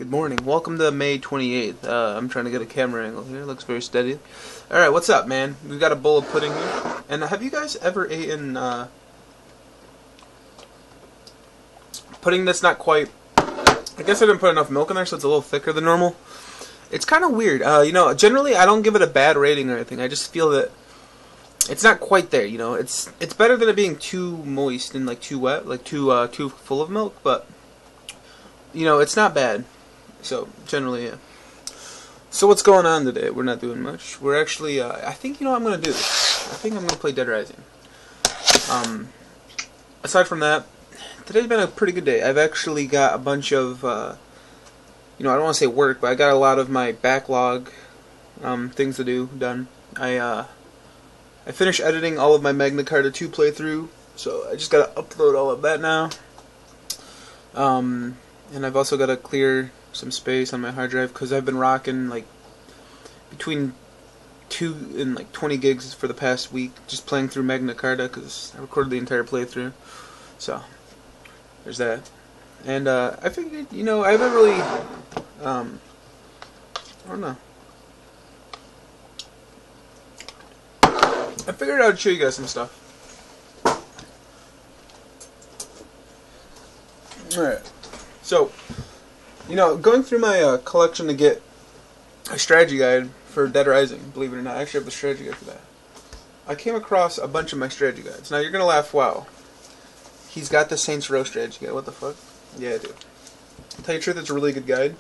Good morning. Welcome to May 28th. I'm trying to get a camera angle here. It looks very steady. Alright, what's up, man? We've got a bowl of pudding here. And have you guys ever eaten pudding that's not quite... I guess I didn't put enough milk in there, so it's a little thicker than normal. It's kind of weird. Generally I don't give it a bad rating or anything. I just feel that it's not quite there, you know. It's better than it being too moist and like too wet, like too full of milk, but you know, it's not bad. So, generally, yeah. So what's going on today? We're not doing much. We're actually, I think, you know what I'm going to do? I think I'm going to play Dead Rising. Aside from that, today's been a pretty good day. I've actually got a bunch of, you know, I don't want to say work, but I got a lot of my backlog things to do done. I finished editing all of my Magna Carta 2 playthrough, so I just got to upload all of that now. And I've also got to clear some space on my hard drive because I've been rocking like between 2 and like 20 gigs for the past week just playing through Magna Carta because I recorded the entire playthrough. So there's that. And I figured, you know, I haven't really I don't know. I figured I would show you guys some stuff. Alright. So, you know, going through my collection to get a strategy guide for Dead Rising, believe it or not, I actually have the strategy guide for that. I came across a bunch of my strategy guides. Now, you're going to laugh, wow. He's got the Saints Row strategy guide, what the fuck? Yeah, I do. To tell you the truth, it's a really good guide.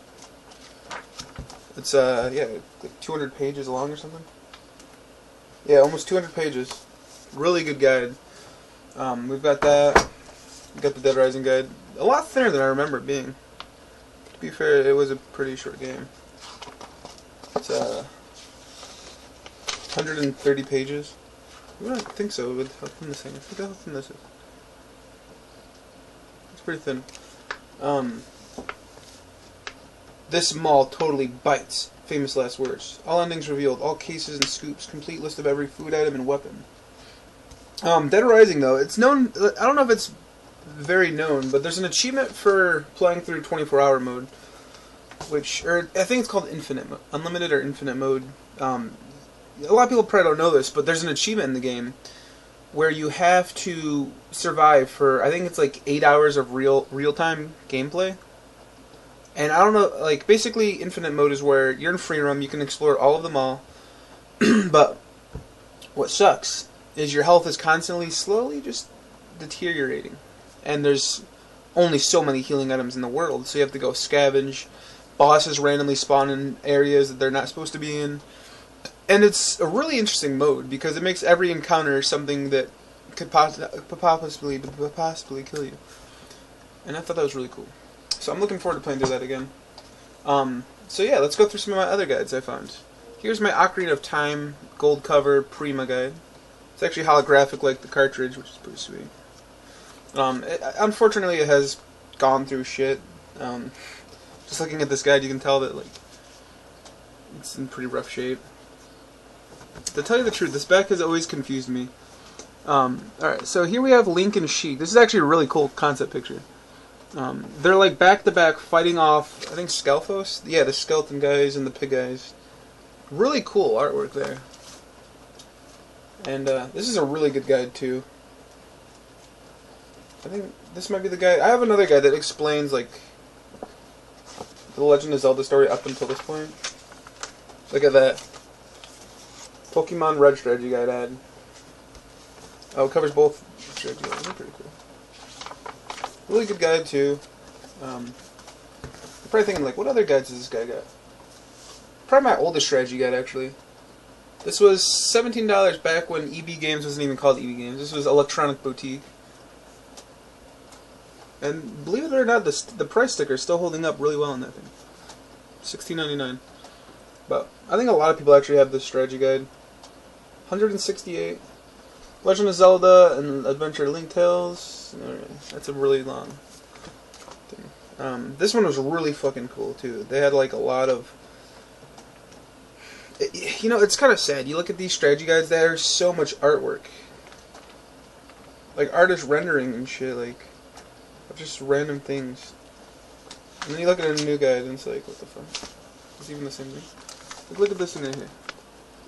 It's, yeah, like 200 pages long or something. Yeah, almost 200 pages. Really good guide. We've got that. We've got the Dead Rising guide. A lot thinner than I remember it being. To be fair, it was a pretty short game. It's 130 pages. I don't think so with how thin this thing is. I forgot how thin this is. It's pretty thin. This mall totally bites. Famous last words. All endings revealed. All cases and scoops. Complete list of every food item and weapon. Dead Rising, though, it's known... I don't know if it's very known, but there's an achievement for playing through 24-hour mode, which, or I think it's called Infinite Mode, Unlimited or Infinite Mode. A lot of people probably don't know this, but there's an achievement in the game where you have to survive for, I think it's like 8 hours of real-time gameplay. And I don't know, like, basically Infinite Mode is where you're in free roam, you can explore all of them all, but what sucks is your health is constantly, slowly just deteriorating. And there's only so many healing items in the world, so you have to go scavenge. Bosses randomly spawn in areas that they're not supposed to be in. And it's a really interesting mode, because it makes every encounter something that could possibly kill you. And I thought that was really cool. So I'm looking forward to playing through that again. So yeah, let's go through some of my other guides I found. Here's my Ocarina of Time gold cover Prima guide. It's actually holographic like the cartridge, which is pretty sweet. Unfortunately, it has gone through shit. Just looking at this guide, you can tell that like it's in pretty rough shape. To tell you the truth, this back has always confused me. Alright, so here we have Link and Sheik. This is actually a really cool concept picture. They're like back to back fighting off, I think, Skelphos? Yeah, the skeleton guys and the pig guys. Really cool artwork there. And this is a really good guide too. I think this might be the guide. I have another guide that explains like the Legend of Zelda story up until this point. Look at that. Pokemon Red strategy guide ad. Oh, it covers both strategy guides. That's pretty cool. Really good guide too. You're probably thinking like, what other guides does this guy got? Probably my oldest strategy guide actually. This was $17 back when EB Games wasn't even called EB Games. This was Electronic Boutique. And believe it or not, the price sticker is still holding up really well in that thing. $16.99. But I think a lot of people actually have this strategy guide. 168. Legend of Zelda and Adventure Link Tales. That's a really long thing. This one was really fucking cool too. They had like a lot of... You know, it's kind of sad. You look at these strategy guides, there's so much artwork. Like artist rendering and shit, like... of just random things. And then you look at a new guide and it's like, what the fuck? It's even the same thing. Look at this in here.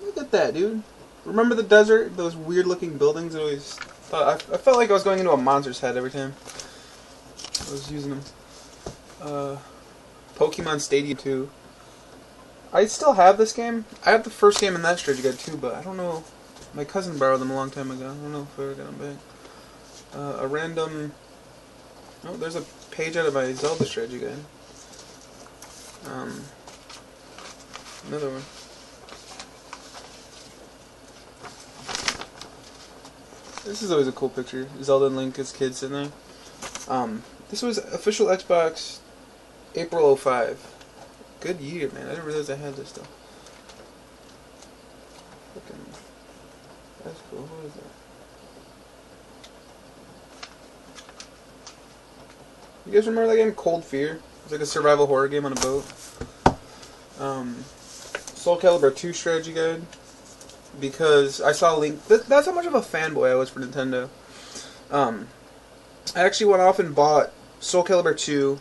Look at that, dude. Remember the desert? Those weird looking buildings? I felt like I was going into a monster's head every time I was using them. Pokemon Stadium 2. I still have this game. I have the first game in that strategy guide too, but I don't know. My cousin borrowed them a long time ago. I don't know if I ever got them back. A random... Oh, there's a page out of my Zelda strategy guide. Another one. This is always a cool picture. Zelda and Link as kids sitting there. This was official Xbox April 05. Good year, man. I didn't realize I had this stuff. That's cool. What is that? You guys remember that game, Cold Fear? It's like a survival horror game on a boat. Soul Calibur 2 strategy guide. Because I saw Link. That's how much of a fanboy I was for Nintendo. I actually went off and bought Soul Calibur 2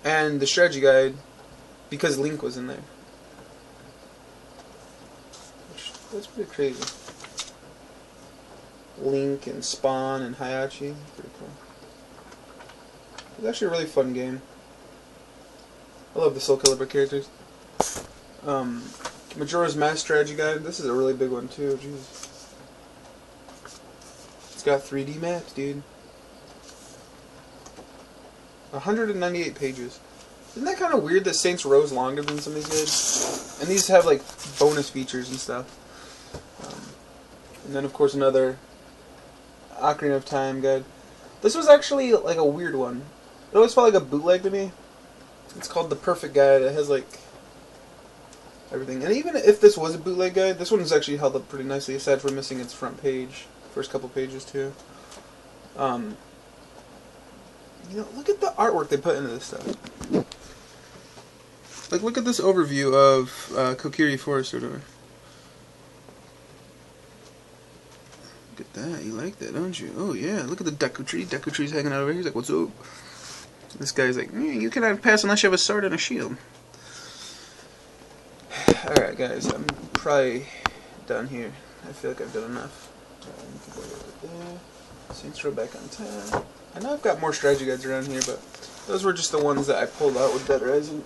and the strategy guide because Link was in there. That's pretty crazy. Link and Spawn and Hayachi. Pretty cool. It's actually a really fun game. I love the Soul Calibur characters. Majora's Mask strategy guide. This is a really big one too. Jeez. It's got 3D maps, dude. 198 pages. Isn't that kind of weird that Saints Row is longer than some of these guides? And these have like bonus features and stuff. And then of course another Ocarina of Time guide. This was actually like a weird one. It always felt like a bootleg to me. It's called The Perfect Guide. It has like everything. And even if this was a bootleg guide, this one is actually held up pretty nicely, aside from missing its front page. First couple pages too. You know, look at the artwork they put into this stuff. Like, look at this overview of Kokiri Forest or whatever. Look at that. You like that, don't you? Oh, yeah. Look at the Deku Tree. Deku Tree's hanging out over here. He's like, what's up? This guy's like, you cannot pass unless you have a sword and a shield. Alright, guys. I'm probably done here. I feel like I've done enough. Saints Row back on time. I know I've got more strategy guides around here, but those were just the ones that I pulled out with Dead Rising.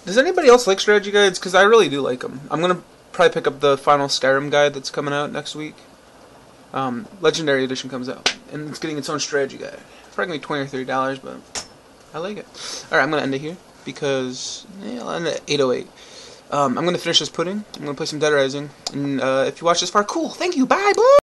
Does anybody else like strategy guides? Because I really do like them. I'm going to probably pick up the final Skyrim guide that's coming out next week. Legendary Edition comes out, and it's getting its own strategy guide. It's probably going to be $20 or $30, but I like it. Alright, I'm going to end it here, because I'll end at 8:08. I'm going to finish this pudding. I'm going to play some Dead Rising. And if you watch this far, cool. Thank you. Bye, boy.